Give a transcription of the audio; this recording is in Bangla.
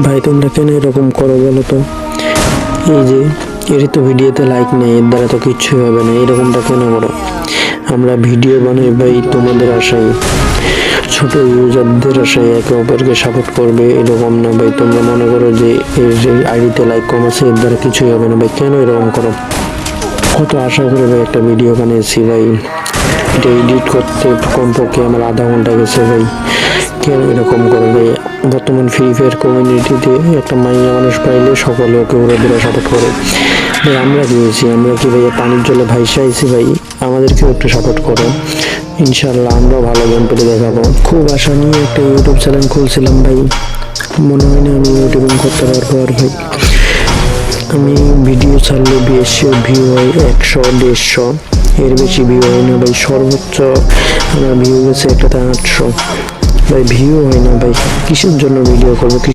ভাই তোমরা কেন এরকম করো বলো তো? এই যে এর তো ভিডিওতে লাইক নেই, এর দ্বারা তো কিচ্ছুই হবে না, এরকমটা কেন করো? আমরা ভিডিও বানাই ভাই তোমাদের আশায়, ছোট ইউজারদের আশায়, একে অপরকে সাপোর্ট করবে এরকম না ভাই। তোমরা মনে করো যে এর আইডিতে লাইক কম আছে, এর দ্বারা কিছুই হবে না ভাই, কেন এরকম করো? কত আশা করে ভাই একটা ভিডিও বানিয়েছি ভাই, এটা এডিট করতে কমপক্ষে আমার আধা ঘন্টা গেছে ভাই, কেন এরকম করে ভাই? বর্তমান ফ্রি ফায়ার কমিউনিটিতে একটা মাইয়া মানুষ পাইলে সকলে ওকে ওরা দিলে সাপোর্ট করে ভাই। আমরা কি হয়েছি? আমরা কি ভাই পানির জলে ভাইসা আইছি ভাই? আমাদেরকেও একটু সাপোর্ট করো, ইনশাল্লাহ আমরাও ভালো গেম পেলে দেখাবো। খুব আশা নিয়ে একটা ইউটিউব চ্যানেল খুলছিলাম ভাই, মনে হয় না আমি ইউটিউবিং করতে পারবো আর ভাই। আমি ভিডিও ছাড়লে বেশি ভিউ হয় 100-150, এর বেশি ভিউ হয় না ভাই। সর্বোচ্চ আমার ভিউ গেছে একটাতে 800 ভাই, ভিউ হয় না ভাই। কিসের জন্য ভিডিও করবো?